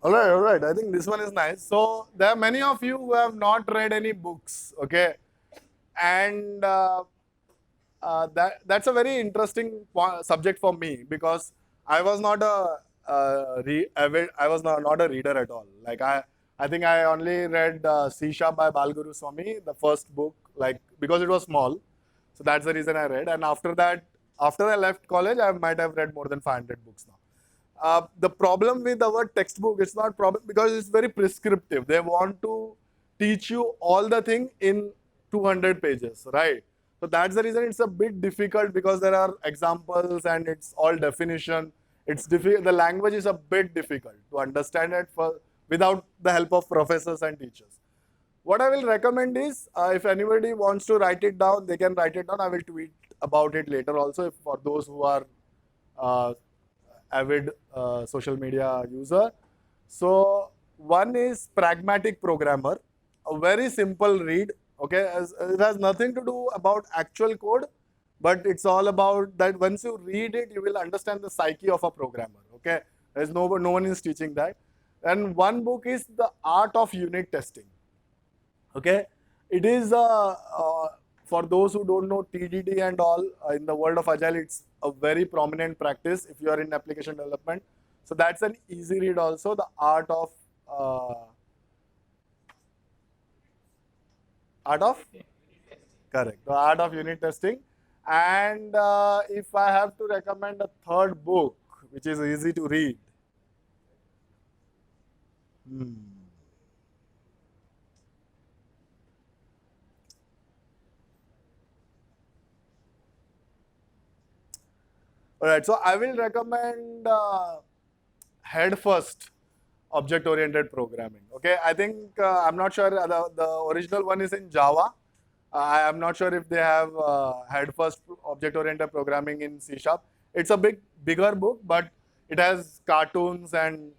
All right. I think this one is nice. So there are many of you who have not read any books, okay? And that's a very interesting subject for me because I was not a I was not a reader at all. Like I think I only read Sisha by Balguru Swami, the first book, like because it was small. So that's the reason I read. And after that, after I left college, I might have read more than 500 books now. The problem with our textbook, it's not problem because it's very prescriptive. They want to teach you all the thing in 200 pages, right? So that's the reason it's a bit difficult because there are examples and it's all definition. It's difficult. The language is a bit difficult to understand it without the help of professors and teachers. What I will recommend is if anybody wants to write it down, they can write it down. I will tweet about it later also for those who are uh, avid social media user. So one is Pragmatic Programmer, a very simple read. Okay, it has nothing to do about actual code, but it's all about that. Once you read it, you will understand the psyche of a programmer. Okay, there's no one is teaching that. And one book is The Art of Unit Testing. Okay, it is for those who don't know TDD and all in the world of agile, it's a very prominent practice if you are in application development. So that's an easy read also. The uh, art of correct, the art of unit testing. And if I have to recommend a third book which is easy to read, hmm. All right, so I will recommend Head First Object Oriented Programming. Okay, I think I'm not sure the original one is in Java. I am not sure if they have Head First Object Oriented Programming in C Sharp. It's a bigger book, but it has cartoons and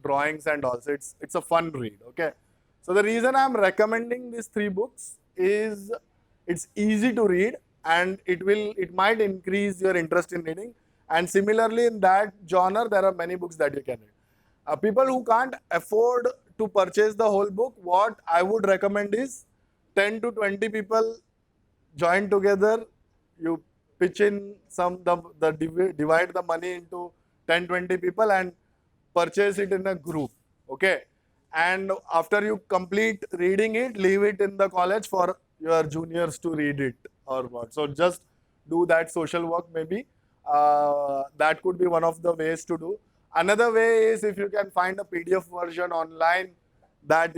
drawings and also it's a fun read. Okay, so the reason I'm recommending these three books is it's easy to read and it might increase your interest in reading. And similarly, in that genre, there are many books that you can read. People who can't afford to purchase the whole book, what I would recommend is 10 to 20 people join together. You pitch in divide the money into 10, 20 people and purchase it in a group. Okay. And after you complete reading it, leave it in the college for your juniors to read it or what. So just do that social work maybe. That could be one of the ways to do. Another way is if you can find a PDF version online, that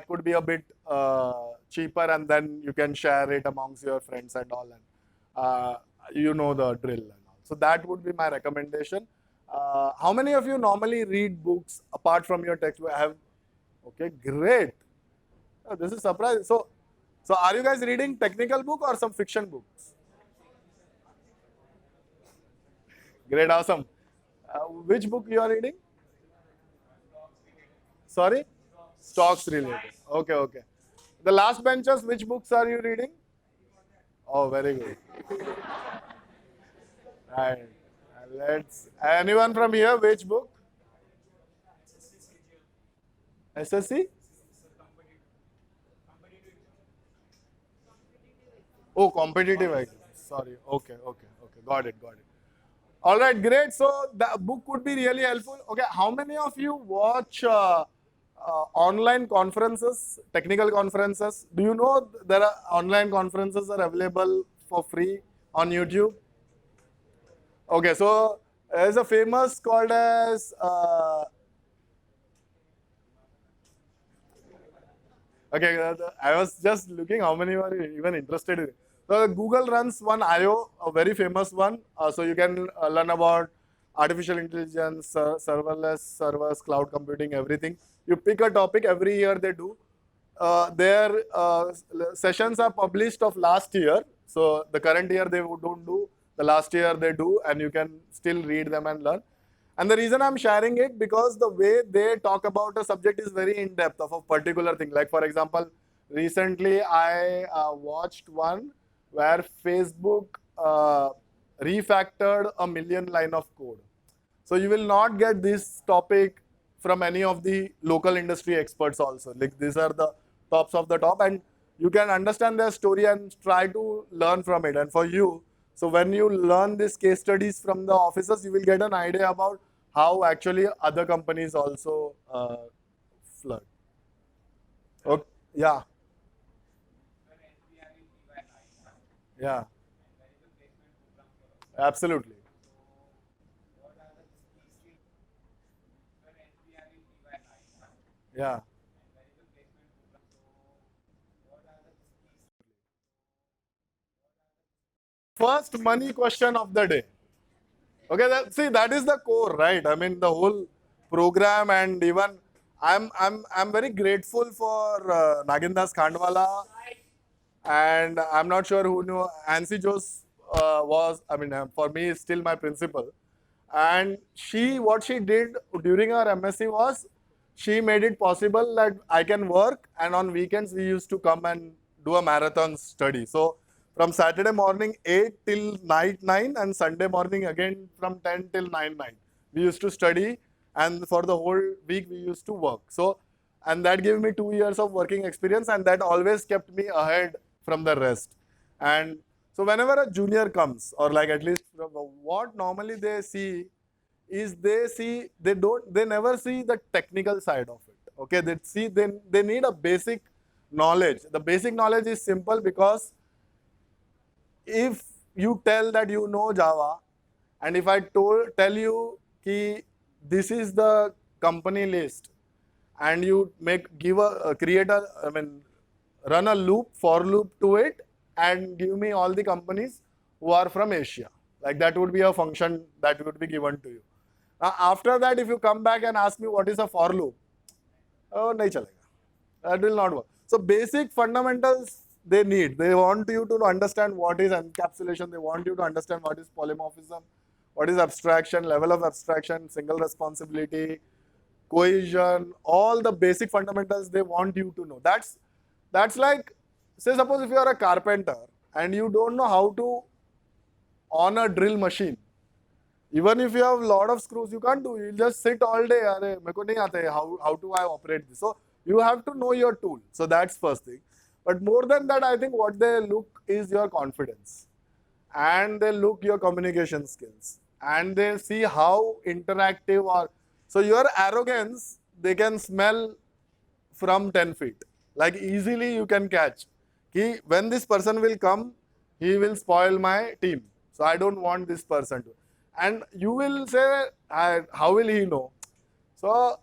could be a bit cheaper, and then you can share it amongst your friends and all, and you know the drill and all. So that would be my recommendation. How many of you normally read books apart from your textbook? Okay, great. Oh, this is surprising. So are you guys reading technical book or some fiction books? Great, awesome. Which book you are reading? Sorry? Stocks related. Okay, okay. The last benchers, which books are you reading? Oh, very good. Right. Let's. Anyone from here? Which book? SSC? Oh, competitive exam. Sorry. Okay, okay, okay. Got it, got it. All right, great. So the book could be really helpful. Okay, how many of you watch online conferences, technical conferences? Do you know there are online conferences are available for free on YouTube? Okay, so there's a famous called as okay. I was just looking how many were even interested in it. So Google runs one IO, a very famous one. So you can learn about artificial intelligence, serverless servers, cloud computing, everything. You pick a topic every year they do. Their sessions are published of last year. So the current year they don't do. The last year they do, and you can still read them and learn. And the reason I'm sharing it because the way they talk about a subject is very in depth of a particular thing. Like for example, recently I watched one where Facebook refactored a million line of code. So you will not get this topic from any of the local industry experts also. Like these are the tops of the top, and you can understand their story and try to learn from it. And for you, so when you learn these case studies from the officers, you will get an idea about how actually other companies also flood. Okay. Yeah. Yeah. Absolutely. Yeah. First money question of the day. Okay, see that is the core, right? I mean the whole program, and even I'm very grateful for Nagindas Khandwala, and I'm not sure who knew Ansi Jose was. I mean, for me, is still my principal. And what she did during her MSc was she made it possible that I can work, and on weekends we used to come and do a marathon study. So from Saturday morning 8 till night 9, and Sunday morning again from 10 till 9 we used to study, and for the whole week we used to work. So, and that gave me 2 years of working experience, and that always kept me ahead from the rest. And so whenever a junior comes, or like at least what normally they see is they never see the technical side of it. Okay, they need a basic knowledge. The basic knowledge is simple, because if you tell that you know Java, and if I tell you ki this is the company list, and you create a, I mean, run a for loop to it, and give me all the companies who are from Asia. Like that would be a function that would be given to you. After that, if you come back and ask me what is a for loop, oh, nahi chalega. That will not work. So basic fundamentals they need. They want you to understand what is encapsulation. They want you to understand what is polymorphism, what is abstraction, level of abstraction, single responsibility, cohesion, all the basic fundamentals they want you to know. That's like, say suppose if you are a carpenter and you don't know how to on a drill machine. Even if you have a lot of screws, you can't do. You just sit all day. Arey, meko nahi aata hai. How do I operate this? So you have to know your tool. So that's first thing. But more than that, I think what they look is your confidence, and they look your communication skills, and they see how interactive or so your arrogance they can smell from 10 feet. Like easily you can catch. When this person will come, he will spoil my team. So I don't want this person to. And you will say, how will he know? So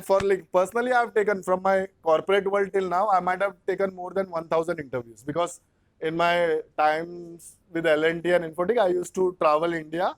for like personally, I've taken from my corporate world till now, I might have taken more than 1,000 interviews, because in my times with L&T and Infotech, I used to travel India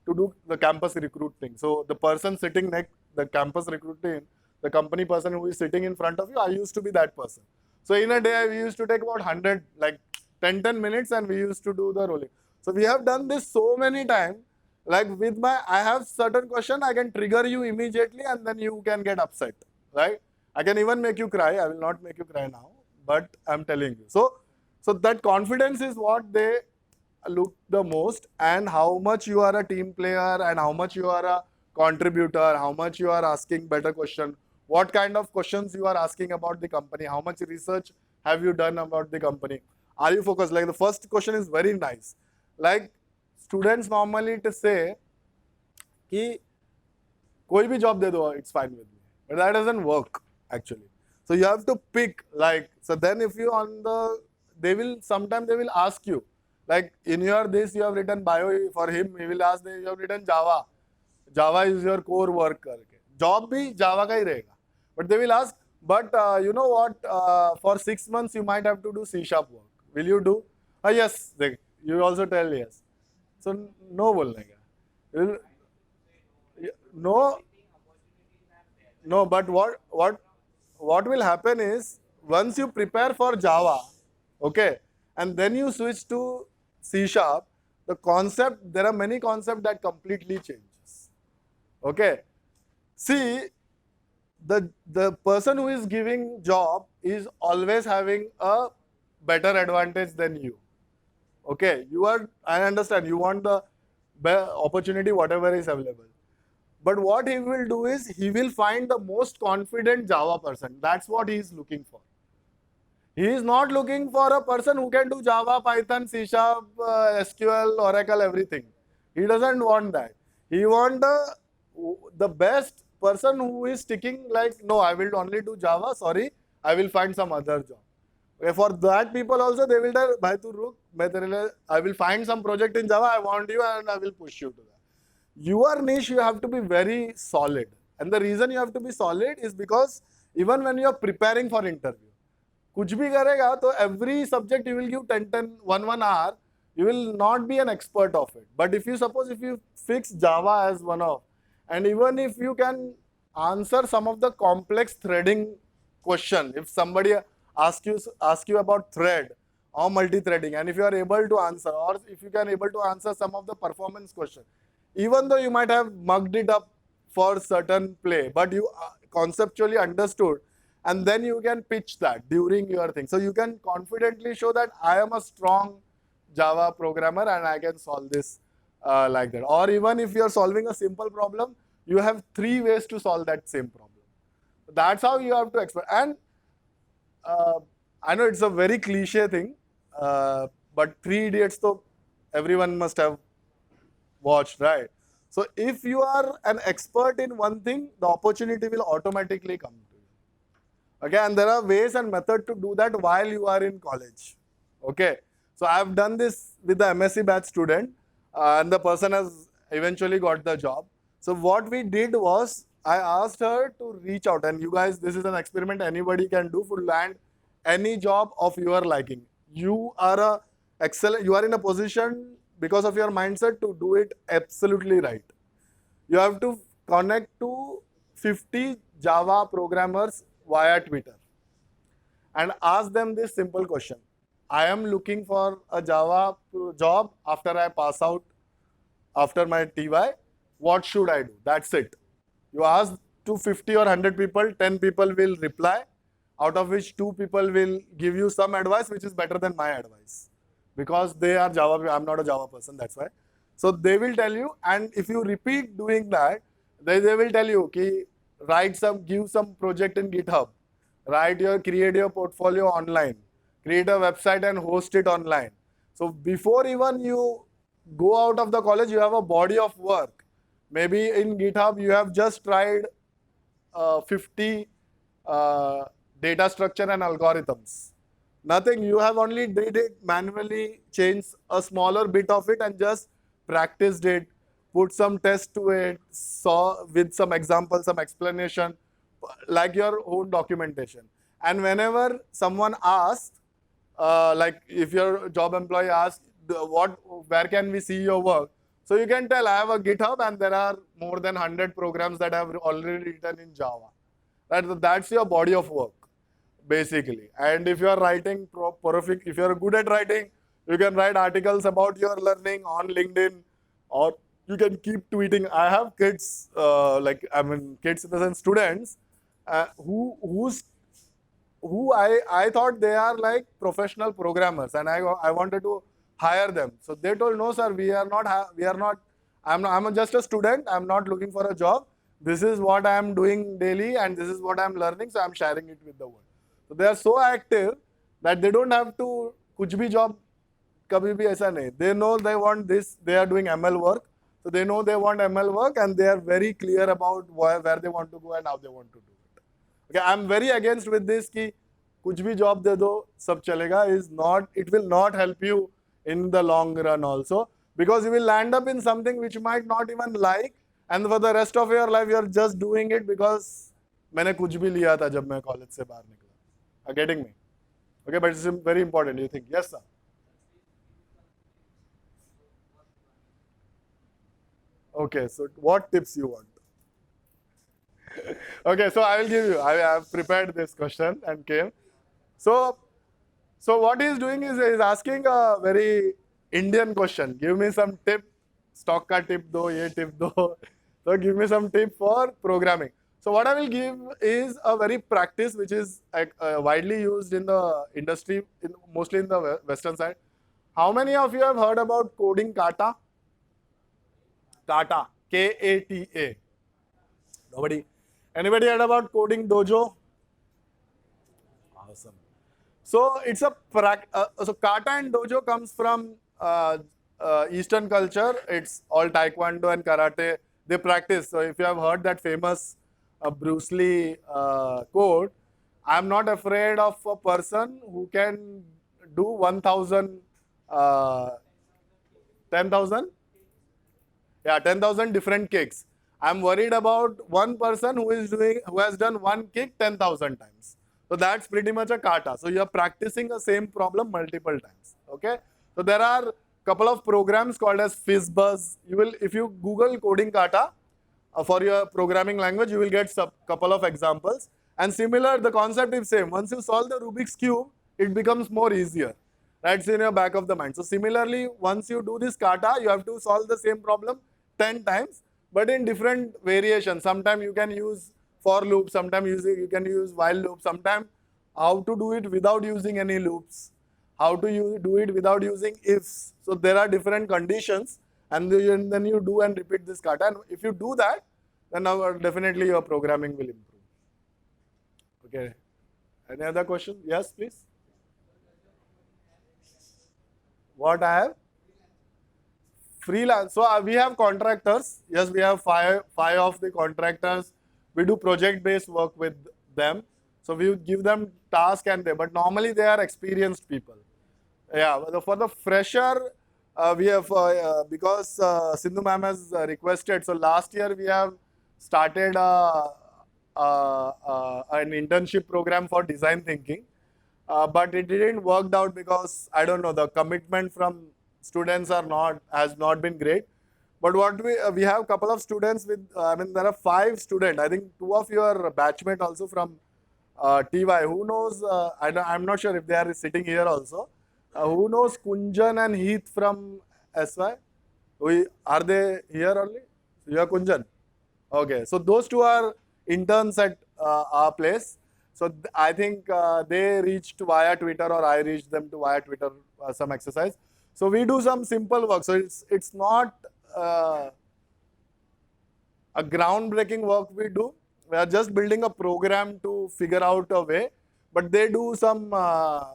to do the campus recruiting. So the person sitting next, the campus recruiting, the company person who is sitting in front of you, I used to be that person. So in a day, we used to take about 100, like 10 minutes, and we used to do the rolling. So we have done this so many times. Like with I have certain question, I can trigger you immediately, and then you can get upset, right? I can even make you cry. I will not make you cry now, but I'm telling you. So that confidence is what they look the most, and how much you are a team player, and how much you are a contributor, how much you are asking better question, what kind of questions you are asking about the company, how much research have you done about the company, are you focused? Like the first question is very nice. Like students normally to say कि कोई भी job दे दो, it's fine with me, but that doesn't work actually. So you have to pick, like, so then if you on the, sometimes they will ask you, like in your this you have written bio, for him he will ask you have written Java is your core work करके, job भी Java का ही रहेगा, but they will ask, but you know what, for 6 months you might have to do C# work, will you do? Yes, you also tell yes. So no बोलने का, no, no, but what will happen is once you prepare for Java, okay, and then you switch to C#, the concept, there are many concepts that completely changes. Okay, see, the person who is giving job is always having a better advantage than you. Okay, I understand, you want the opportunity, whatever is available. But what he will do is he will find the most confident Java person. That's what he is looking for. He is not looking for a person who can do Java, Python, C Sharp, SQL, Oracle, everything. He doesn't want that. He wants the best person who is sticking like, no, I will only do Java. Sorry, I will find some other job. Okay, for that people also, they will tell, Bhai tu ruk, I will find some project in Java, I want you and I will push you to that. Your niche, you have to be very solid. And the reason you have to be solid is because even when you are preparing for interview, कुछ भी करेगा तो every subject you will give 1 hour, you will not be an expert of it. But if you fix Java as one of, and even if you can answer some of the complex threading question, if somebody ask you about thread or multi-threading, and if you are able to answer, or if you can able to answer some of the performance question, even though you might have mugged it up for certain play, but you conceptually understood, and then you can pitch that during your thing. So you can confidently show that I am a strong Java programmer and I can solve this like that. Or even if you are solving a simple problem, you have 3 ways to solve that same problem. That's how you have to explain. And I know it's a very cliche thing, but Three Idiots, though, everyone must have watched, right? So if you are an expert in one thing, the opportunity will automatically come to you. Okay, and there are ways and methods to do that while you are in college. Okay, so I have done this with the MSc batch student, and the person has eventually got the job. So what we did was, I asked her to reach out, and you guys, this is an experiment anybody can do to land any job of your liking. You are you are in a position because of your mindset to do it absolutely right. You have to connect to 50 Java programmers via Twitter and ask them this simple question. I am looking for a Java job after I pass out, after my TY. What should I do? That's it. You ask to 50 or 100 people, 10 people will reply, out of which 2 people will give you some advice which is better than my advice. Because they are Java, I'm not a Java person, that's why. So they will tell you, and if you repeat doing that, they will tell you, ki, give some project in GitHub, create your portfolio online, create a website and host it online. So before even you go out of the college, you have a body of work. Maybe in GitHub, you have just tried 50 data structure and algorithms. Nothing, you have only did it manually, changed a smaller bit of it and just practiced it, put some test to it, saw with some examples, some explanation, like your own documentation. And whenever someone asks, like if your job employee asks, where can we see your work? So you can tell, I have a GitHub and there are more than 100 programs that I have already written in Java. That's your body of work, basically. And if you are writing if you are good at writing, you can write articles about your learning on LinkedIn, or you can keep tweeting. I have kids, kids in the sense students, who I thought they are like professional programmers, and I wanted to hire them. So they told, no sir, I'm just a student, I'm not looking for a job. This is what I am doing daily and this is what I am learning, so I am sharing it with the world. So they are so active that they don't have to kuch bhi job kabhi bhi aisa nahi. They know they want this, they are doing ML work. So they know they want ML work and they are very clear about where they want to go and how they want to do it. Okay, I am very against with this ki kuch bhi job de do, sab chalega, it will not help you in the long run also, because you will land up in something which you might not even like, and for the rest of your life you are just doing it because मैंने कुछ भी लिया था जब मैं college से बाहर निकला. Are getting me? Okay, but it's very important. You think, yes sir? Okay, so what tips you want? Okay, so I will give you. I have prepared this question and came. So what he is doing is asking a very Indian question. Give me some tip. Stock ka tip do, ye tip do. So give me some tip for programming. So what I will give is a very practice which is widely used in the industry, mostly in the western side. How many of you have heard about coding kata? Kata, Kata. Nobody. Anybody heard about Coding Dojo? Awesome. So it's a so kata and dojo comes from Eastern culture. It's all taekwondo and karate. They practice. So if you have heard that famous Bruce Lee quote, "I'm not afraid of a person who can do 1,000, 10,000, yeah, 10,000 different kicks. I'm worried about one person who has done one kick 10,000 times." So that's pretty much a kata. So you're practicing the same problem multiple times. Okay. So there are couple of programs called as FizzBuzz. If you Google coding kata for your programming language, you will get couple of examples. And similar, the concept is same. Once you solve the Rubik's cube, it becomes more easier. That's in your back of the mind. So similarly, once you do this kata, you have to solve the same problem 10 times, but in different variations. Sometimes you can use for loop, sometimes you can use while loop, sometimes how to do it without using any loops, how to do it without using ifs. So there are different conditions, and then you do and repeat this kata. And if you do that, then definitely your programming will improve. Okay. Any other question? Yes, please. What I have? Freelance. So we have contractors. Yes, we have five of the contractors. We do project-based work with them. So we give them task but normally they are experienced people. Yeah, for the fresher, we have because Sindhu ma'am has requested. So last year we have started an internship program for design thinking, but it didn't work out because I don't know, the commitment from students has not been great. But what we have a couple of students with there are 5 students. I think 2 of your batchmate also from TY. Who knows? I'm not sure if they are sitting here also. Who knows Kunjan and Heath from SY? Are they here only? You are Kunjan. Okay, so those 2 are interns at our place. So I think they reached via Twitter, or I reached them to via Twitter some exercise. So we do some simple work. So it's not a groundbreaking work we do. We are just building a program to figure out a way. But they do some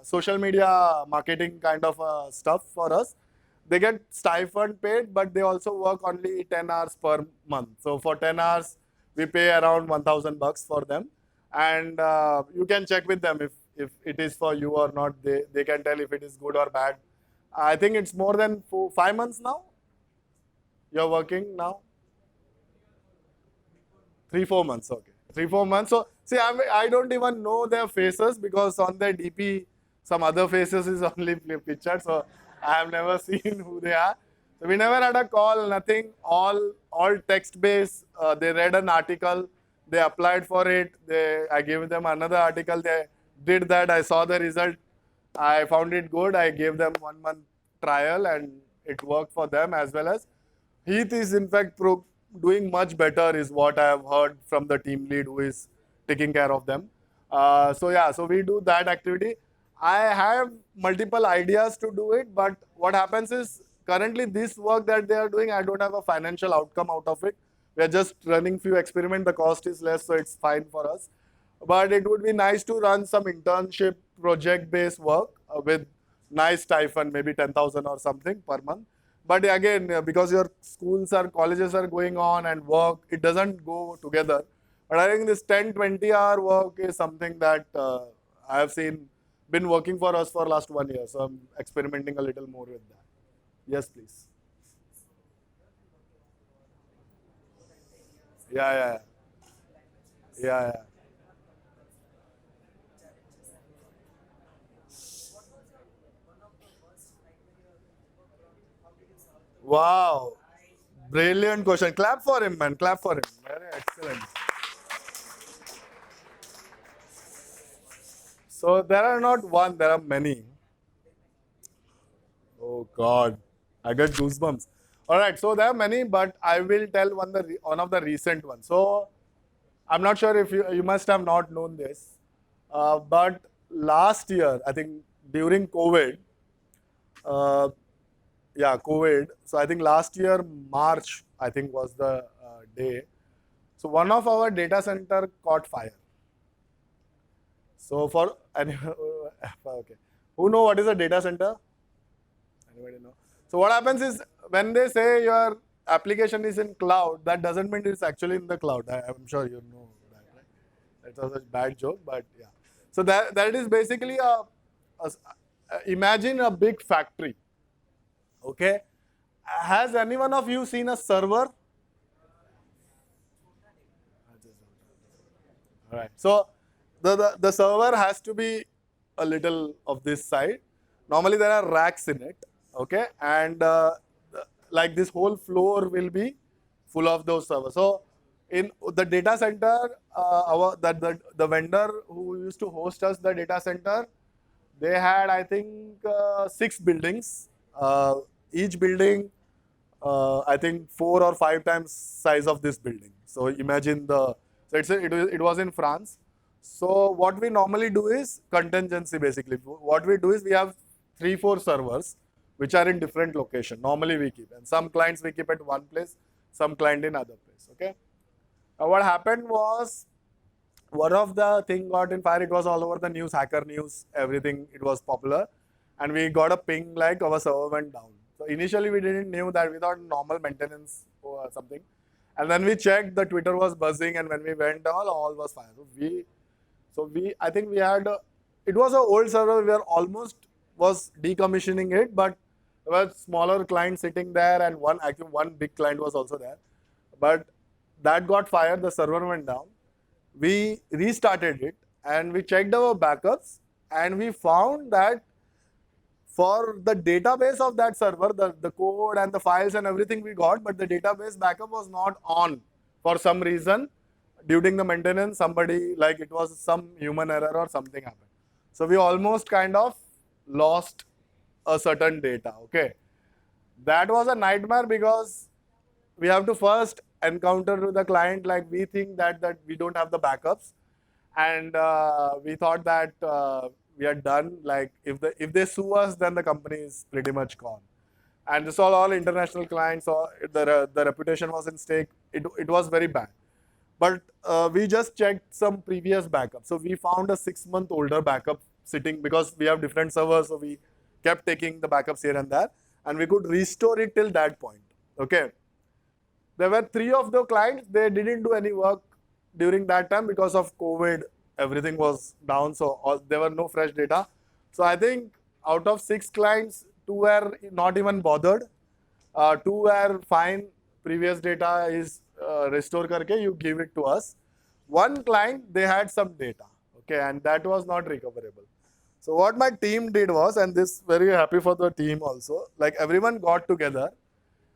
social media marketing kind of stuff for us. They get stipend paid, but they also work only 10 hours per month. So for 10 hours, we pay around $1,000 for them. And you can check with them if it is for you or not. They can tell if it is good or bad. I think it's more than 5 months now. You're working now? 3-4 months, okay. 3-4 months. So, see, I don't even know their faces because on their DP, some other faces is only pictured. So, I have never seen who they are. So, we never had a call, nothing, all text-based. They read an article, they applied for it. I gave them another article, they did that. I saw the result. I found it good. I gave them 1 month trial and it worked for them as well as Heath is in fact doing much better is what I have heard from the team lead who is taking care of them. So we do that activity. I have multiple ideas to do it, but what happens is currently this work that they are doing, I don't have a financial outcome out of it. We are just running few experiments. The cost is less, so it's fine for us. But it would be nice to run some internship project-based work with nice stipend, maybe 10,000 or something per month. But again, because your schools or colleges are going on and work, it doesn't go together. But I think this 10-20 hour work is something that I have been working for us for last 1 year. So I'm experimenting a little more with that. Yes, please. Yeah. Wow. Brilliant question. Clap for him, man. Clap for him. Very excellent. So there are not one, there are many. Oh God, I get goosebumps. All right, so there are many, but I will tell one of the recent ones. So I'm not sure if you must have not known this, but last year, I think during COVID, uh, COVID. So I think last year March, I think was the day. So one of our data center caught fire. So for okay, who know what is a data center? Anybody know? So what happens is when they say your application is in cloud, that doesn't mean it's actually in the cloud. I'm sure you know that, right? That was a bad joke, but yeah. So that is basically imagine a big factory. Okay, has any one of you seen a server? All right. So the server has to be a little of this side. Normally there are racks in it. Okay, and like this whole floor will be full of those servers. So in the data center, the vendor who used to host us the data center, they had I think 6 buildings. Each building, I think 4 or 5 times size of this building. So imagine so it was in France. So what we normally do is contingency basically. What we do is we have 3-4 servers which are in different location. Normally we keep, and some clients we keep at one place, some client in other place. Okay. Now what happened was one of the thing got in fire. It was all over the news, hacker news, everything. It was popular, and we got a ping like our server went down. So initially we didn't knew that. We thought normal maintenance or something, and then we checked. The Twitter was buzzing, and when we went down, all was fire. I think we had. It was an old server. We were almost was decommissioning it, but there was smaller client sitting there, and one big client was also there, but that got fired. The server went down. We restarted it and we checked our backups, and we found that for the database of that server, the code and the files and everything we got, but the database backup was not on for some reason. During the maintenance, somebody, like it was some human error or something happened. So we almost kind of lost a certain data. Okay, that was a nightmare because we have to first encounter with the client, like we think that we don't have the backups, and we thought that we are done. Like if they sue us, then the company is pretty much gone. And this all international clients, so the reputation was in stake. It was very bad. But we just checked some previous backups. So we found a 6-month older backup sitting, because we have different servers. So we kept taking the backups here and there, and we could restore it till that point. Okay. There were 3 of the clients, they didn't do any work during that time because of COVID. Everything was down, so there were no fresh data. So I think out of 6 clients, 2 were not even bothered. 2 were fine. Previous data is restore karke, you give it to us. One client, they had some data, okay, and that was not recoverable. So what my team did was, and this very happy for the team also, like everyone got together,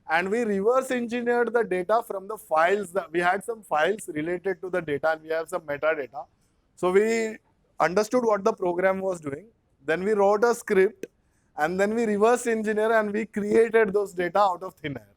and we reverse engineered the data from the files. That we had some files related to the data, and we have some metadata. So we understood what the program was doing. Then we wrote a script, and then we reverse engineer, and we created those data out of thin air.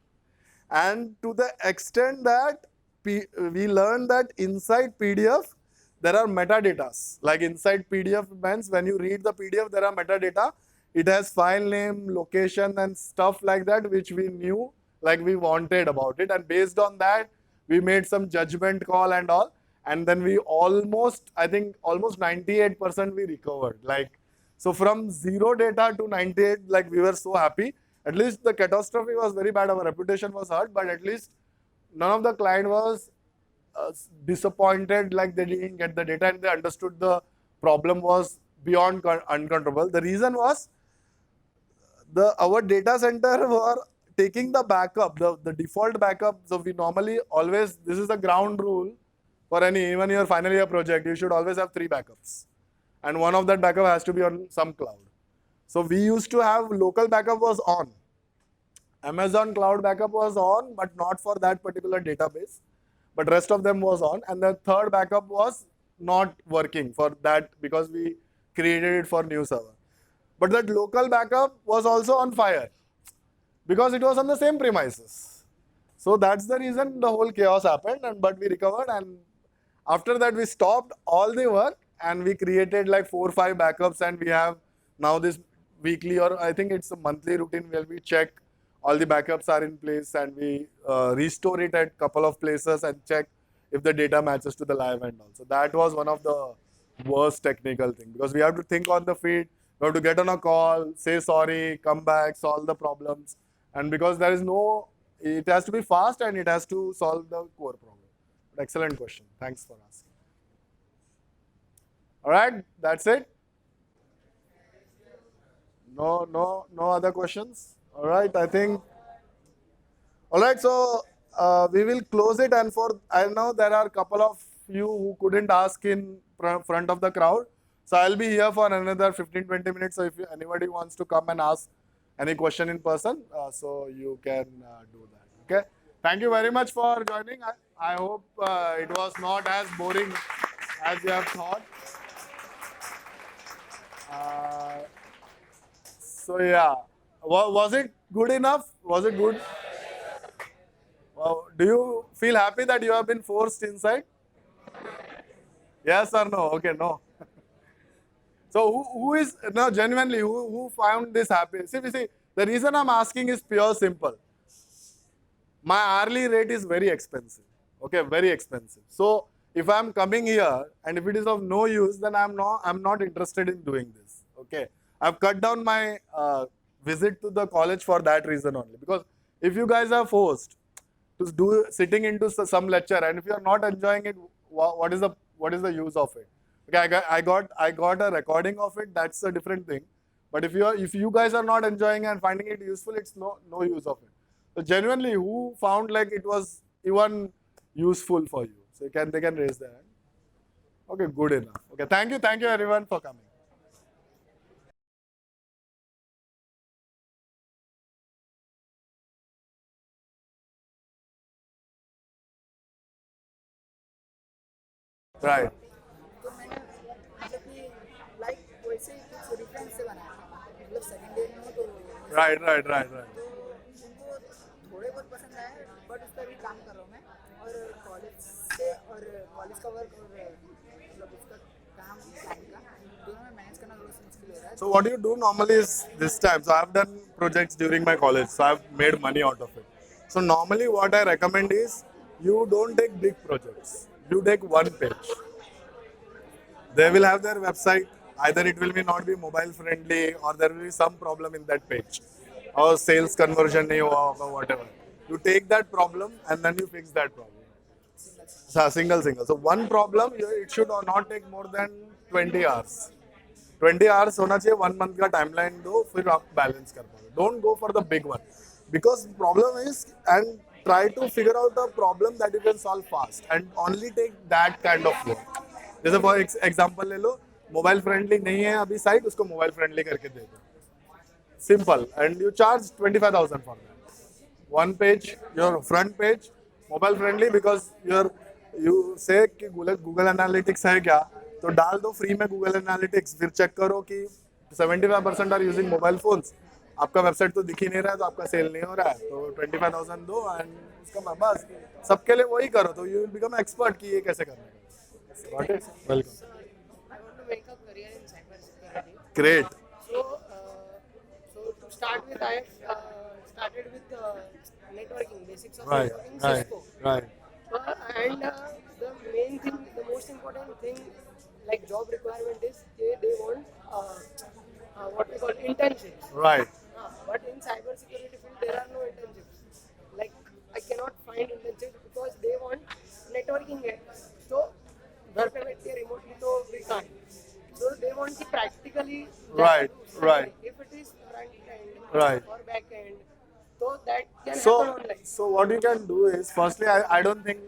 And to the extent that we learned that inside PDF, there are metadatas. Like inside PDF means when you read the PDF, there are metadata. It has file name, location, and stuff like that, which we knew, like we wanted about it. And based on that, we made some judgment call and all. And then we almost 98% we recovered. Like, so from 0 data to 98, like we were so happy. At least the catastrophe was very bad. Our reputation was hurt, but at least none of the client was disappointed, like they didn't get the data, and they understood the problem was beyond uncontrollable. The reason was our data center were taking the backup, the default backup. So we normally always, this is the ground rule for even your final year project, you should always have 3 backups. And one of that backup has to be on some cloud. So we used to have local backup was on. Amazon cloud backup was on, but not for that particular database. But rest of them was on. And the third backup was not working for that because we created it for new server. But that local backup was also on fire because it was on the same premises. So that's the reason the whole chaos happened, but we recovered, and after that we stopped all the work and we created like 4 or 5 backups, and we have now this weekly, or I think it's a monthly routine where we check all the backups are in place, and we restore it at couple of places and check if the data matches to the live end also. That was one of the worst technical thing because we have to think on the feet, we have to get on a call, say sorry, come back, solve the problems. And because there is no, it has to be fast and it has to solve the core problem. But excellent question. Thanks for asking. All right, that's it. No other questions. All right, I think. All right, so we will close it. And for I know there are a couple of you who couldn't ask in front of the crowd. So I'll be here for another 15-20 minutes. So if anybody wants to come and ask any question in person, so you can do that. Okay. Thank you very much for joining. I hope it was not as boring as you have thought. So yeah, was it good enough? Was it good? Do you feel happy that you have been forced inside? Yes or no? Okay, no. So who is no genuinely who found this happy? See, the reason I'm asking is pure simple. My hourly rate is very expensive. Okay, very expensive. So if I'm coming here and if it is of no use, then I'm not interested in doing this. Okay, I've cut down my visit to the college for that reason only. Because if you guys are forced to do sitting into some lecture and if you are not enjoying it, what is the use of it? Okay, I got a recording of it. That's a different thing. But if you guys are not enjoying and finding it useful, it's no use of it. So genuinely, who found like it was even useful for you? So they can raise their hand. Okay, good enough. Okay, thank you everyone for coming. Right. तो मैंने मतलब कि like वैसे ही कुछ reference से बनाया मतलब second year में हो तो Right. तो उनको थोड़े बहुत पसंद आया बट उस पर भी काम कर रहा हूँ मैं और कॉलेज से और कॉलेज का वर्क और मतलब उसका काम क्लाइंट का दोनों में मैनेज करना थोड़ा सा मुश्किल हो रहा है. So what you do normally is this time. So I've done projects during my college. So I've made money out of it. So normally what I recommend is you don't take big projects. You take one page. They will have their website. Either it will not be mobile friendly or there will be some problem in that page. Or sales conversion nahi hua hoga, whatever. You take that problem and then you fix that problem. So single. So one problem, it should not take more than 20 hours. 20 hours होना चाहिए 1 month का timeline दो फिर आप balance कर पाओगे. Don't go for the big one because problem is and try to figure out a problem that you can solve fast and only take that kind of work. जैसे for example ले लो mobile friendly नहीं है अभी site उसको mobile friendly करके दे दो. Simple and you charge 25,000 for that. One page, your front page, mobile friendly because you say कि Google Analytics है क्या तो डाल दो फ्री में Google Analytics फिर चेक करो कि 75% आर यूजिंग मोबाइल फोन्स आपका वेबसाइट तो दिख ही नहीं रहा है तो आपका सेल नहीं हो रहा है तो 25,000 दो एंड उसका बस सबके लिए वही करो तो यू विल बिकम एक्सपर्ट कि ये कैसे करना है. Got it. Welcome. I want to make a career in cybersecurity. Great. So to start with, I started with networking, basics of Right. networking, Right. Cisco. Right. And the main thing, the most important thing, like job requirement is they want what we call internships. Right. But in cybersecurity field, there are no internships. Like I cannot find internships because they want networking. So घर पे बैठ के remotely तो we can't. So they want to practically. Right. Right. If it is front end Right. or back end, so that can So, happen online. so what you can do is, firstly, I don't think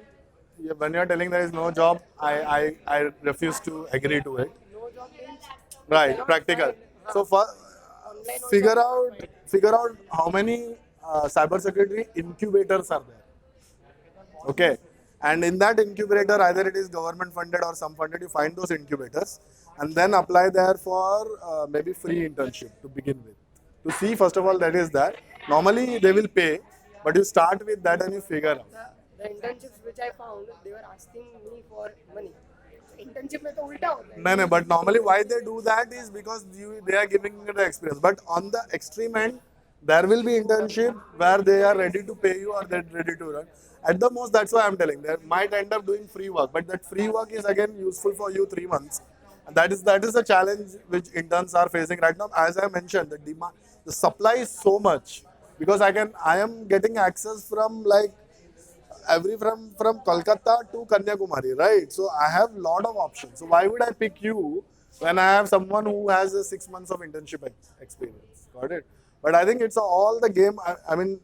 when you're telling there is no job, I refuse to agree to it. No job means Right, cannot practical. find, So online also figure cannot out find. how many cybersecurity incubators are there. Okay, and in that incubator, either it is government funded or some funded. You find those incubators and then apply there for maybe free internship to begin with. To see first of all that is that normally they will pay, but you start with that and you figure out. The internships which I found, they were asking me for money. Internship में तो उल्टा होता है. No, but normally why they do that is because they are giving you the experience. But on the extreme end, there will be internship where they are ready to pay you or they're ready to run. At the most, that's why I'm telling. They might end up doing free work, but that free work is again useful for you 3 months. And that is the challenge which interns are facing right now. As I mentioned, the supply is so much because I am getting access from like from Kolkata to Kanyakumari, right? So I have lot of options. So why would I pick you when I have someone who has a 6 months of internship experience? Got it? But I think it's all the game. I mean,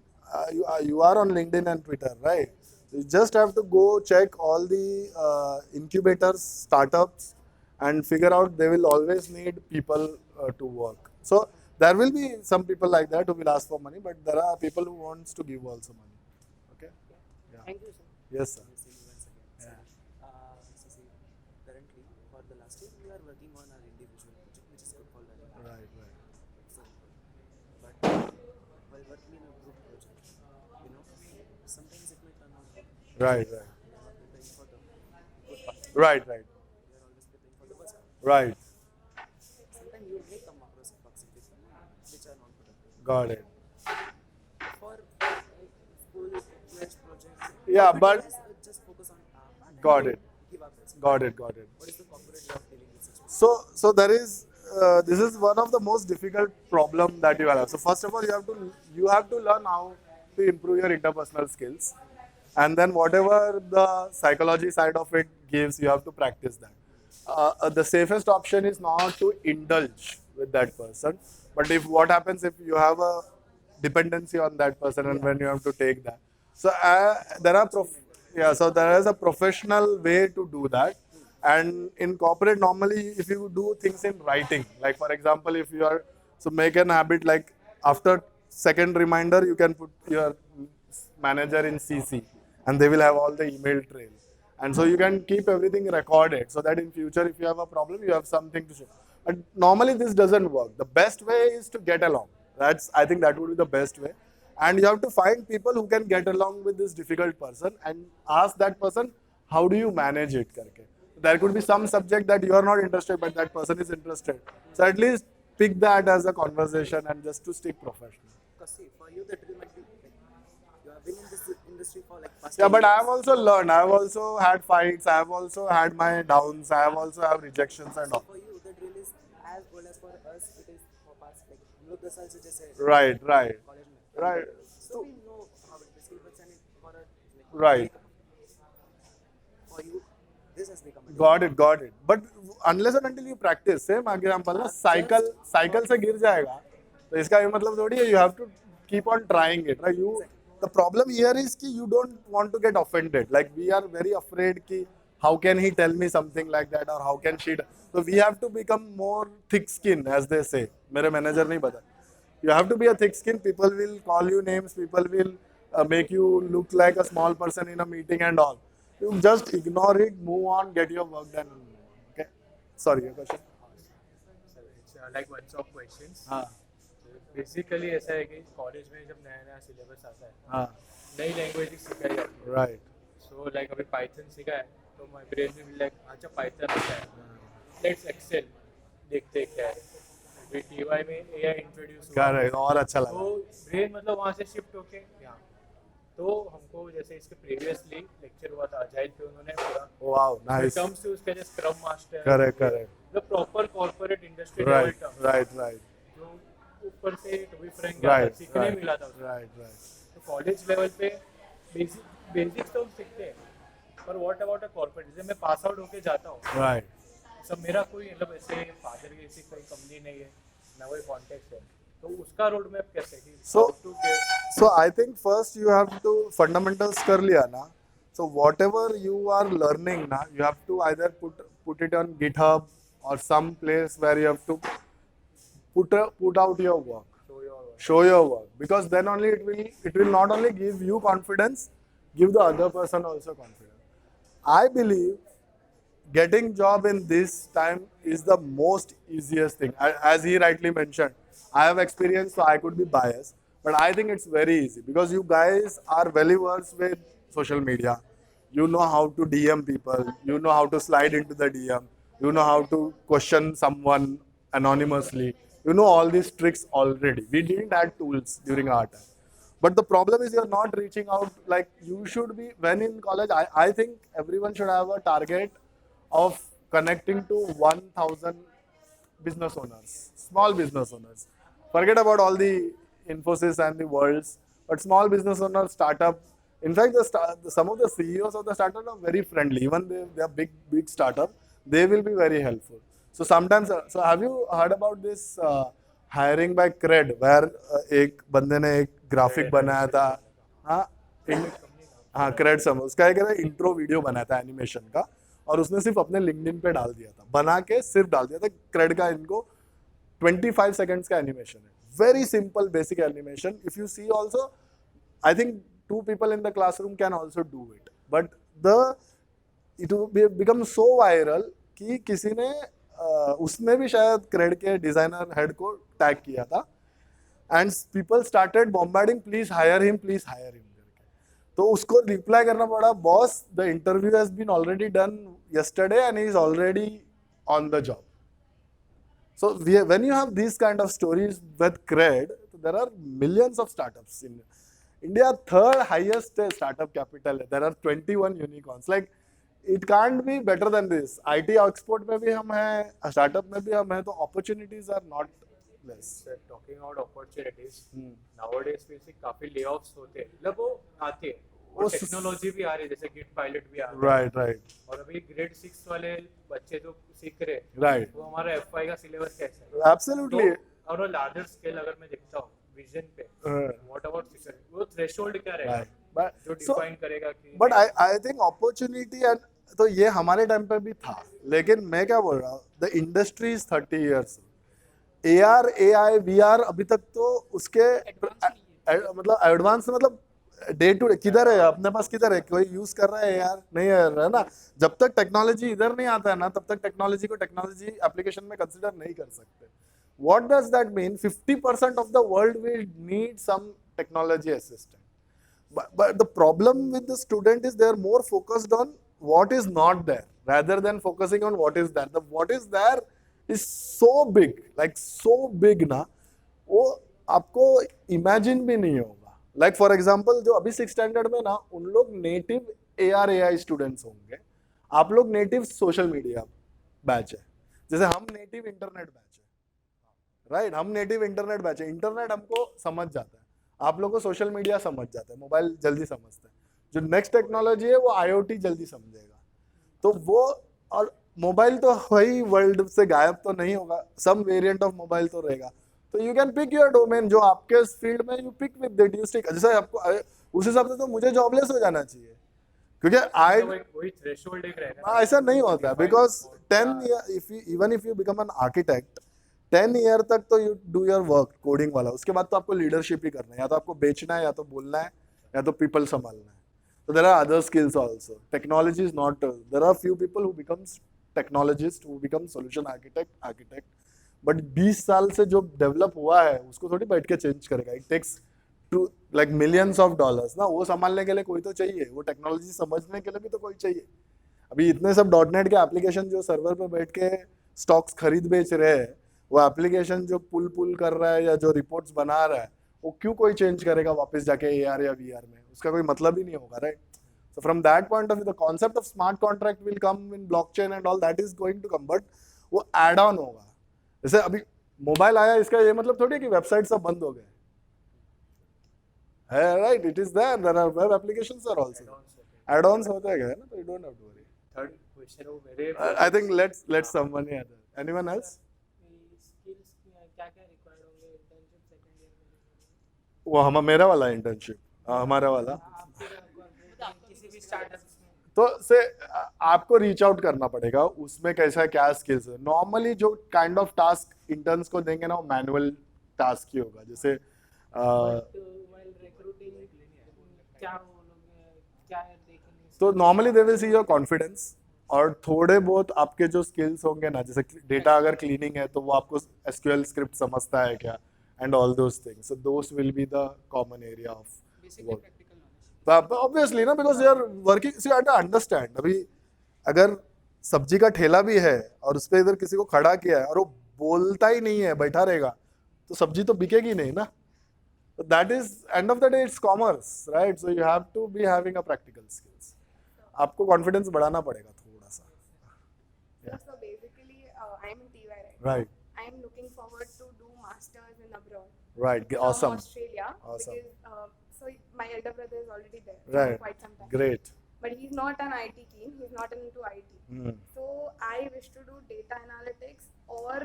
you are on LinkedIn and Twitter, right? You just have to go check all the incubators, startups, and figure out they will always need people to work. So there will be some people like that who will ask for money, but there are people who wants to give also money. Okay. Yeah. Thank you, sir. Yes, sir. See you once again. Yeah. So see, currently for the last year we are working on our individual project, which is good for learning. Right, right. So, but while working in a group project, sometimes it may turn out good. Right, right. We are not preparing for the good part. Right, right. We are always preparing for the worst part. Right. Sometimes you may come across toxic people which are non productive. Got it. For school pledge projects, Yeah, we but just focus on our part and got we it. give our best. Got it. Got it. What is the corporate way of dealing with such people? So there is this is one of the most difficult problem that you have. So first of all, you have to learn how to improve your interpersonal skills, and then whatever the psychology side of it gives, you have to practice that. The safest option is not to indulge with that person, but if what happens if you have a dependency on that person and when you have to take that. So so there is a professional way to do that. And in corporate, normally, if you do things in writing, like for example, if you are so make an habit like after second reminder, you can put your manager in CC, and they will have all the email trail, and so you can keep everything recorded so that in future, if you have a problem, you have something to show. But normally, this doesn't work. The best way is to get along. I think that would be the best way, and you have to find people who can get along with this difficult person and ask that person, how do you manage it? Karke. There could be some subject that you are not interested, but that person is interested. So at least pick that as a conversation and just to stick professional. Because see, for you the drill might be like you have been in this industry for like past Yeah, 10 but I years. have also learned. I have also had fights. I have also had my downs. I have also had rejections and So all. for you the drill is as well as for us it is for past like हम लोग 10 साल से जैसे Right, right, college में. right. So we know how it basically works and for a Right. for you this has become a Got it. But unless and until you practice, same example ना cycle से गिर जाएगा, तो इसका ये मतलब थोड़ी है. You have to keep on trying it, right? The problem here is कि you don't want to get offended. Like we are very afraid कि how can he tell me something like that or how can she? So we have to become more thick skin, as they say. मेरे manager नहीं बता. You have to be a thick skin. People will call you names. People will make you look like a small person in a meeting and all. You just ignore it, move on, get your work done. Okay. Sorry, your question. So it's like one of questions. हाँ basically ऐसा है कि college में जब नया नया syllabus आता है हाँ नई लैंग्वेज सिखाई जाती है. right. सो लाइक अभी पाइथन सीखा है तो माय ब्रेन में लाइक अच्छा पाइथन आता है, लेट्स एक्सेल देखते हैं क्या है. अभी टीवाई में एआई इंट्रोड्यूस हुआ Correct. और अच्छा लगा. तो ब्रेन मतलब वहाँ से शिफ्ट होके यहाँ. तो हमको जैसे इसके प्रीवियसली लेक्चर हुआ था अजाइल पे, उन्होंने पूरा Wow, nice. टर्म्स यूज किया जैसे scrum master. Correct. The proper corporate industry Right. Terms जो ऊपर से टू बी फ्रैंक सीखने मिला था उसको. Right. तो कॉलेज लेवल पे बेसिक्स तो हम सीखते हैं, पर व्हाट अबाउट अ कॉर्पोरेट. जैसे मैं पास आउट होके जाता हूँ, Right. सब मेरा कोई मतलब ऐसे फादर की ऐसी कोई कंपनी नहीं है ना कोई कॉन्टेक्ट है, तो उसका रोड मैप कैसे कि So- how to get- So I think first you have to fundamentals कर लिया ना. So whatever you are learning ना, you have to either put it on GitHub or some place where you have to put out your work. Show your work, because then only it will not only give you confidence, give the other person also confidence. I believe getting job in this time is the most easiest thing. As he rightly mentioned, I have experience, so I could be biased, but I think it's very easy because you guys are well versed with social media. You know how to DM people. You know how to slide into the DM. You know how to question someone anonymously. You know all these tricks already. We didn't have tools during our time. But the problem is you're not reaching out. Like you should be when in college. I think everyone should have a target of connecting to 1,000 business owners, small business owners. Forget about all the Infosys and the worlds, but small business owners, startup. In fact, some of the CEOs of the startup are very friendly. Even they are big startup, they will be very helpful. So sometimes, so have you heard about this hiring by cred, where एक बंदे ने एक graphic बनाया था, हाँ, हाँ crate समझ उसका एक इंट्रो वीडियो बनाया था एनिमेशन का, और उसने सिर्फ अपने लिंक्डइन पे डाल दिया था, बना के सिर्फ डाल दिया था क्रेड का। इनको 25 सेकंड्स का एनिमेशन है, very simple basic animation. If you see also, I think 2 people in the classroom can also do it, but it will become so viral कि किसी ने उसने भी शायद क्रेड के डिजाइनर हेड को टैग किया था, and people started bombarding please hire him करके. तो उसको रिप्लाई करना पड़ा, boss the interview has been already done yesterday and he is already on the job. So when you have these kind of stories with cred, there are millions of startups in India. Third highest startup capital. There are 21 unicorns. Like it can't be better than this. IT export में भी हम हैं, startup में भी हम हैं, तो opportunities are not less. Sir, talking about opportunities, nowadays वैसे काफी layoffs होते हैं, मतलब वो आते हैं, और टेक्नोलॉजी भी आ रही है, जैसे गिट पायलट भी आ रहा है. Right. और अभी ग्रेड 6 वाले बच्चे जो सीख रहे हैं, Right. वो हमारा FY का सिलेबस कैसा है? Absolutely. तो और लार्जर स्केल अगर मैं देखता हूँ विजन पे, व्हाट अबाउट सिक्योरिटी, वो थ्रेशोल्ड क्या रहेगा But जो डिफाइन करेगा कि but I think opportunity, and तो ये हमारे टाइम पे भी था, लेकिन मैं क्या बोल रहा हूँ, the industry is 30 years. AR AI VR अभी तक तो उसके मतलब एडवांस, मतलब डे टू डे किधर है, अपने पास किधर है, कोई यूज कर रहा है यार, नहीं है ना. जब तक टेक्नोलॉजी इधर नहीं आता है ना, तब तक टेक्नोलॉजी को टेक्नोलॉजी एप्लीकेशन में कंसिडर नहीं कर सकते. What does that mean? 50% of the world will need some technology assistant. But the problem with the student is they are more focused on what is not there rather than focusing on what is there. The what is there is so big, like so big ना, वो आपको imagine भी नहीं होगा. Like for example, जो अभी 6th standard में ना, उन लोग native AR AI students होंगे, आप लोग native social media बैच है, जैसे हम native internet बैच है. राइट, हम नेटिव इंटरनेट बैच है. इंटरनेट हमको समझ जाता है, आप लोगों को सोशल मीडिया समझ जाता है, मोबाइल जल्दी समझता है. जो नेक्स्ट टेक्नोलॉजी है वो IoT जल्दी समझेगा. तो वो, और मोबाइल तो वही वर्ल्ड से गायब तो नहीं होगा, सम वेरिएंट ऑफ मोबाइल तो रहेगा. तो you can pick your domain, जो आपके फील्ड में you pick with that, you stick. जैसे आपको उस हिसाब से तो मुझे जॉबलेस हो जाना चाहिए, क्योंकि वही थ्रेशोल्ड एक रहेगा. ऐसा नहीं होता, because 10 year if you become an architect 10 year तक तो you do your work coding वाला, उसके बाद तो आपको लीडरशिप ही करना है, या तो आपको बेचना है, या तो बोलना है, या तो पीपल संभालना है. तो there are other skills also. Technology is not, there are few people who becomes technologist, who become solution architect, but 20 साल से जो डेवलप हुआ है उसको थोड़ी बैठ के चेंज करेगा. It takes to like millions of dollars ना, वो संभालने के लिए कोई तो चाहिए, वो टेक्नोलॉजी समझने के लिए भी तो कोई चाहिए. अभी इतने सब .NET के एप्लीकेशन जो सर्वर पे बैठ के स्टॉक्स खरीद बेच रहे हैं, वो एप्लीकेशन जो पुल कर रहा है या जो रिपोर्ट्स बना रहा है, वो क्यों कोई चेंज करेगा वापस जाके AR या VR में? उसका कोई मतलब ही नहीं होगा, right? So from that point of view the concept of smart contract will come in blockchain and all, that is going to come, but वो एड ऑन होगा. जैसे अभी मोबाइल आया, इसका ये मतलब थोड़ी है कि वेबसाइट सब बंद हो गए है, right? It is there are web applications are also add ons होते गए ना, तो you don't have to worry. Third question वो मेरे, I think let's someone here, anyone else? क्या-क्या रिक्वायर्ड होंगे इंटर्नशिप सेकंड ईयर में? वो मेरा वाला इंटर्नशिप, हमारा वाला, किसी भी स्टार्टअप में तो से आपको रीच आउट करना पड़ेगा. उसमें कैसा क्या स्किल्स है. नॉर्मली जो काइंड ऑफ टास्क इंटर्न्स को देंगे ना, वो मैनुअल टास्क ही होगा. जैसे व्हाइल रिक्रूटिंग क्या वो लोग क्या देखेंगे? तो normally they will see your confidence, और थोड़े बहुत आपके जो स्किल्स होंगे ना, जैसे डेटा अगर क्लीनिंग है तो वो आपको SQL स्क्रिप्ट समझता है क्या, and all those things. So those will be the common area of work. Obviously ना, because you are working, so you have to understand. अभी अगर सब्जी का ठेला भी है और उस पर इधर किसी को खड़ा किया है और वो बोलता ही नहीं है, बैठा रहेगा, तो सब्जी तो बिकेगी नहीं ना, So that is end of the day it's commerce, right? So you have to be having a practical skills. आपको confidence बढ़ाना पड़ेगा थोड़ा सा. So basically, I'm in TY, right? Right. I'm looking forward to do masters in abroad. Right. From Awesome. Australia. Awesome. Because so my elder brother is already there Right. for quite some time. Great. But he's not an IT keen. He's not into IT. Hmm. So I wish to do data analytics or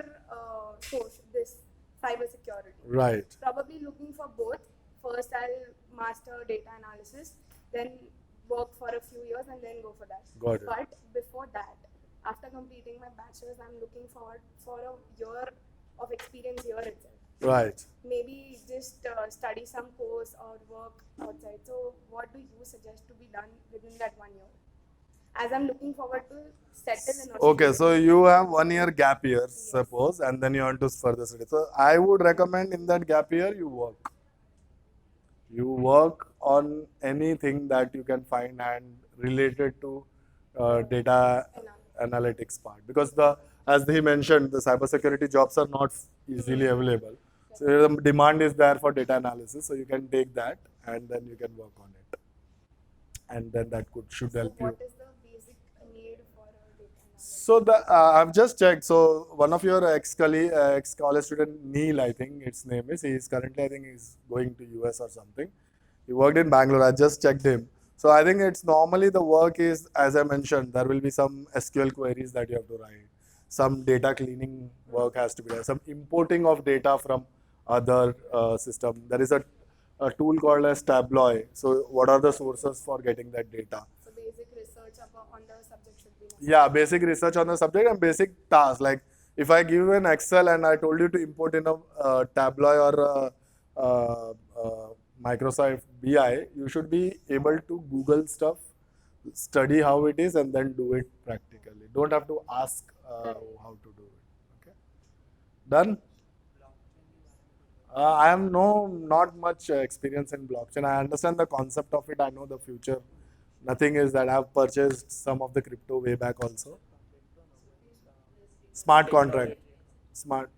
this cyber security. Right. Probably looking for both. First, I'll master data analysis, then work for a few years, and then go for that. Got it. But before that, after completing my bachelor's, I'm looking forward for a year of experience here itself. Right. Maybe just study some course or work outside. So, what do you suggest to be done within that 1 year? As I'm looking forward to settle in Australia. Okay, so you have 1 year gap year, suppose, and then you want to further study. So I would recommend in that gap year you work. You work on anything that you can find and related to data analytics part, because as he mentioned, the cybersecurity jobs are not easily available. So the demand is there for data analysis, so you can take that and then you can work on it, and then that should So, help you. what is the basic need for a data analyst? So I've just checked. So one of your ex-college student, Neil, I think its name is. He is currently, I think, he's going to US or something. He worked in Bangalore. I just checked him. So I think it's normally the work is, as I mentioned, there will be some SQL queries that you have to write. Some data cleaning work has to be there. Some importing of data from other system. There is a tool called as Tableau. So what are the sources for getting that data? So, basic research on the subject should be necessary. Yeah, basic research on the subject and basic tasks. Like if I give you an Excel and I told you to import in a Tableau or Microsoft BI, you should be able to Google stuff, study how it is, and then do it practically. Don't have to ask how to do it. Okay, done. I have not much experience in blockchain. I understand the concept of it. I know the future. Nothing is that I have purchased some of the crypto way back also. Smart contract. Smart.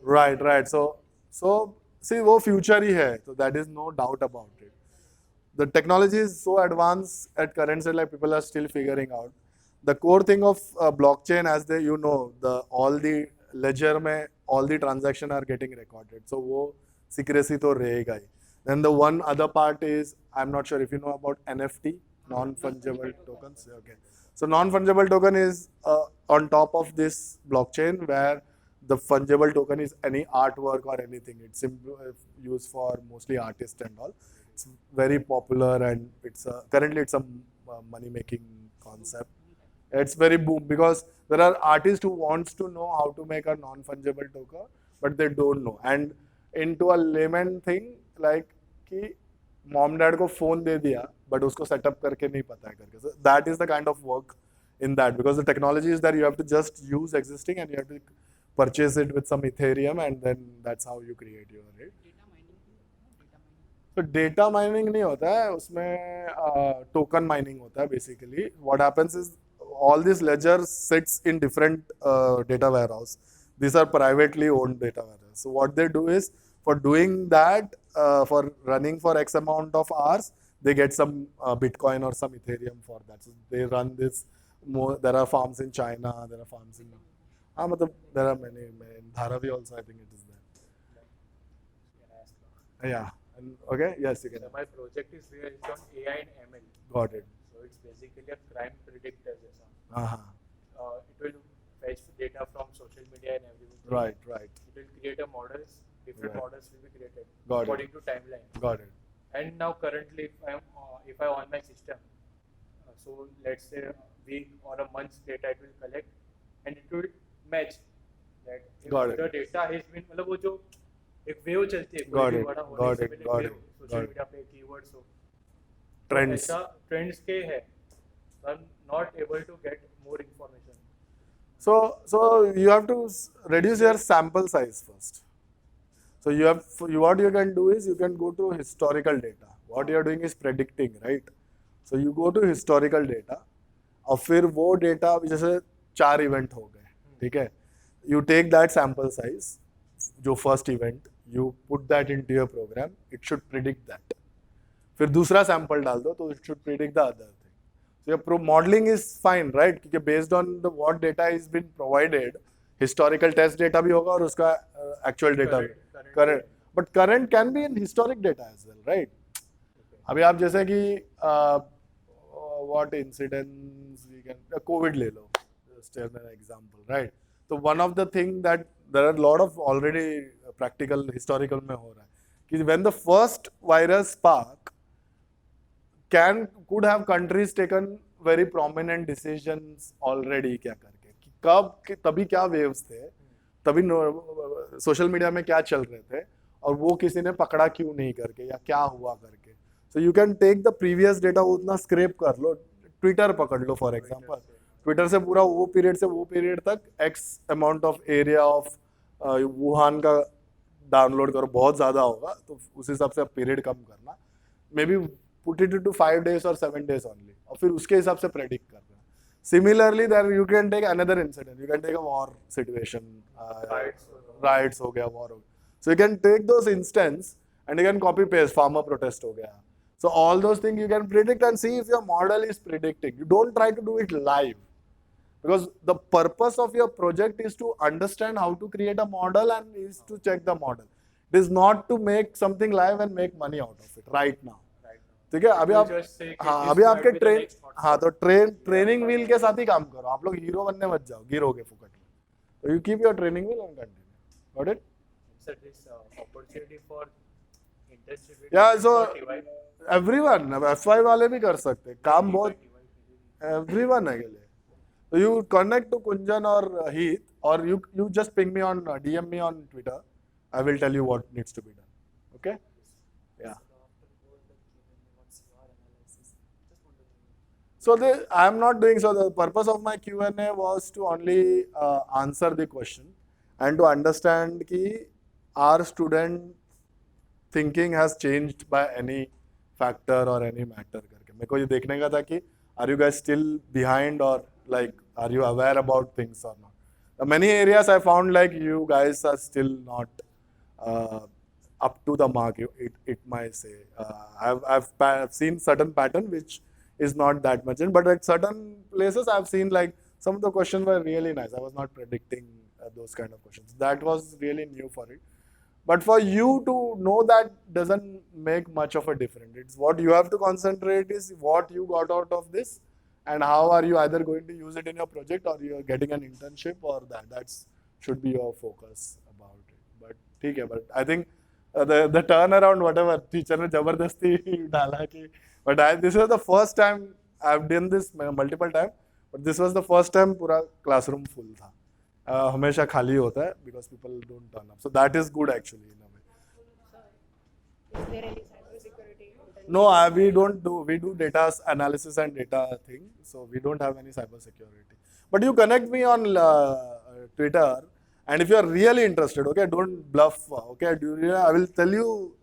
Right. So see, वो future ही है. So that is no doubt about it. The technology is so advanced at current state, like people are still figuring out. The core thing of blockchain, as all the ledger में all the transaction are getting recorded. So वो secrecy तो रहेगा ही. Then the one other part is, I'm not sure if you know about NFT, non-fungible tokens. Okay. So non-fungible token is on top of this blockchain, where the fungible token is any artwork or anything. It's used for mostly artists and all. It's very popular, and currently it's a money-making concept. It's very boom because there are artists who wants to know how to make a non-fungible token, but they don't know. And into a layman thing, like कि mom dad को phone दे दिया, but उसको setup करके नहीं पता है करके. So that is the kind of work in that, because the technology is that you have to just use existing and you have to purchase it with some Ethereum, and then that's how you create your rate. So data mining नहीं होता है, उसमें token mining होता है basically. What happens is all these ledgers sits in different data warehouse. These are privately owned data warehouse. So what they do is, for doing that, for running for X amount of hours, they get some Bitcoin or some Ethereum for that. So they run this. There are farms in China. There are farms in. There are many. In Dharavi also, I think it is there. Yeah. Okay. Yes, you can. So my project is based on AI and ML. Got it. So it's basically a crime predictor. Uh-huh. It will fetch data from social media and everything. Right. It will create a models. Different Right. models will be created Got it. according to timeline. Got it. And now currently, if I on my system, so let's say a week or a month's data it will collect, and it will match that. If Got it. the data has been, मतलब वो जो एक wave चलती है, Got कोई भी it. बड़ा होने Got से it. पहले Got wave, it. social Got it. media पे keywords हो. Trends. ऐसा trends के है. So I'm not able to get more information. So you have to reduce your sample size first. So what you can do is you can go to historical data. What you are doing is predicting, right? So you go to historical data, और फिर वो data जैसे 4 event हो गए, ठीक है? You take that sample size, जो first event, you put that into your program, it should predict that. फिर दूसरा sample डाल दो तो it should predict the other thing. So your modeling is fine, right? क्योंकि based on the what data is been provided, historical test data भी होगा और उसका actual data current. But current can be in historic data as well, right? अभी आप जैसे कि what incidents we can COVID ले लो, just an example, right? So one of the thing that there are a lot of already practical historical में हो रहा है कि when the first virus spark could have countries taken very prominent decisions already क्या करके कि कब तभी क्या waves थे, तभी सोशल मीडिया में क्या चल रहे थे और वो किसी ने पकड़ा क्यों नहीं करके या क्या हुआ करके. So you can take the previous data उतना scrape कर लो, ट्विटर पकड़ लो फॉर एग्जांपल, ट्विटर से पूरा वो पीरियड से वो पीरियड तक x amount of area of Wuhan का डाउनलोड करो, बहुत ज़्यादा होगा तो उस हिसाब से आप पीरियड कम करना, maybe put it to 5 days और 7 days ओनली और फिर उसके हिसाब से प्रेडिक्ट करना. Similarly, there you can take another incident, you can take a war situation, riots हो गया, war हो गया. So you can take those instances and you can copy paste, farmer protest हो गया. So all those things you can predict and see if your model is predicting. You don't try to do it live because the purpose of your project is to understand how to create a model and is to check the model. It is not to make something live and make money out of it right now. ठीक है, अभी आप अभी आपके तो training wheel के साथ ही काम करो, आप लोग हीरो बनने मत जाओ, गिरोगे फुकट में. तो you keep your training wheel and continue. Got it? Sir, this opportunity for internship. Yeah, so everyone, FY वाले भी कर सकते हैं, काम बहुत everyone है के लिए. So you connect to Kunjan or Heath or you just ping me on DM me on Twitter. I will tell you what needs to be done. Okay? Yeah. So I am not doing so. The purpose of my Q&A was to only answer the question and to understand कि our student thinking has changed by any factor or any matter करके. मेरे को ये देखने का था कि are you guys still behind or like are you aware about things or not. Many areas I found like you guys are still not up to the mark. It might say I've seen certain pattern which is not that much in, but at certain places I've seen like some of the questions were really nice. I was not predicting those kind of questions. That was really new for it. But for you to know that doesn't make much of a difference. It's what you have to concentrate is what you got out of this and how are you either going to use it in your project or you're getting an internship or that's should be your focus about it. But ठीक है, but I think the turnaround whatever teacher ने जबरदस्ती डाला कि but this was the first time I've done this multiple times, but this was the first time पूरा classroom full था. हमेशा खाली होता है because people don't turn up. So that is good actually in a way. Is there any cybersecurity? No, we don't do. We do data analysis and data thing. So we don't have any cybersecurity. But you connect me on Twitter, and if you are really interested, okay, don't bluff. Okay, I will tell you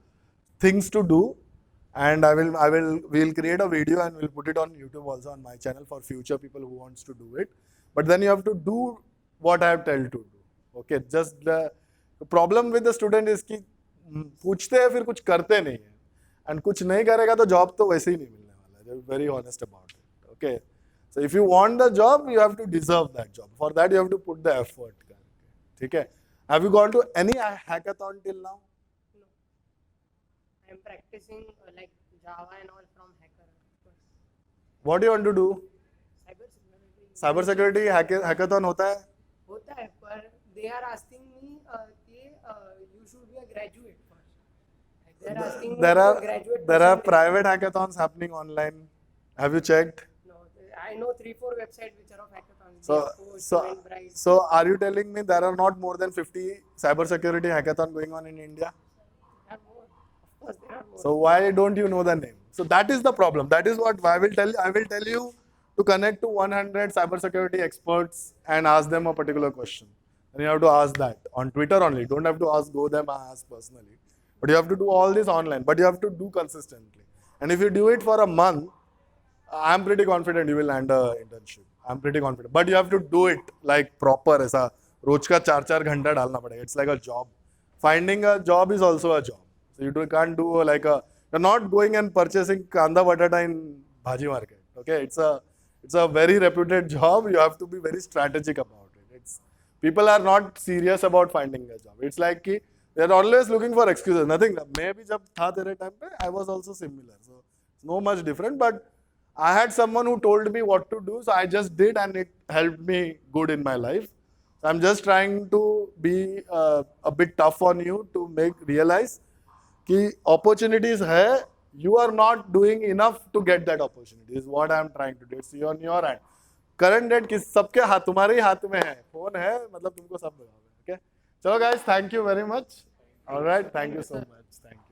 things to do, and we'll create a video and we'll put it on YouTube also on my channel for future people who wants to do it. But then you have to do what I have told to do. Okay, just the problem with the student is कि पूछते हैं फिर कुछ करते नहीं है, and कुछ नहीं करेगा तो job तो वैसे ही नहीं मिलने वाला है. They're very honest about it. Okay, so if you want the job, you have to deserve that job. For that, you have to put the effort. ठीक है? Have you gone to any hackathon till now? No. I am practicing like Java and all from hacker. What do you want to do? Cybersecurity. Cybersecurity hackathon होता है? होता है, पर they are asking me कि you should be a graduate first. Like they are asking me to graduate. There are private hackathons happening online. Have you checked? No, I know 3-4 websites which are of hackathons. So are you telling me there are not more than 50 cybersecurity hackathon going on in India? There are more. Of course, there are more. So why don't you know the name? So that is the problem. That is what I will tell you. I will tell you to connect to 100 cybersecurity experts and ask them a particular question. And you have to ask that on Twitter only. You don't have to go them and ask personally. But you have to do all this online. But you have to do consistently. And if you do it for a month, I'm pretty confident you will land an internship. I'm pretty confident. But you have to do it like proper. ऐसा रोज का 4-4 घंटा डालना पड़ेगा. It's like a job. finding a job is also a job. So you can't do like a, you're not going and purchasing kanda batata in bhaji market. Okay, it's a very reputed job. You have to be very strategic about it. It's people are not serious about finding a job. It's like कि they're always looking for excuses. Nothing. मैं भी जब था तेरे time पे, I was also similar. So it's no much different. But I had someone who told me what to do, so I just did, and it helped me good in my life. So I'm just trying to be a bit tough on you to make realize कि opportunities है, you are not doing enough to get that opportunity. Is what I'm trying to do. It's on your hand. Current date किस सबके हाथ, तुम्हारे ही हाथ में है, phone है, मतलब तुमको सब मिला है. Okay. चलो guys, thank you very much. All right, thank you so much. Thank you.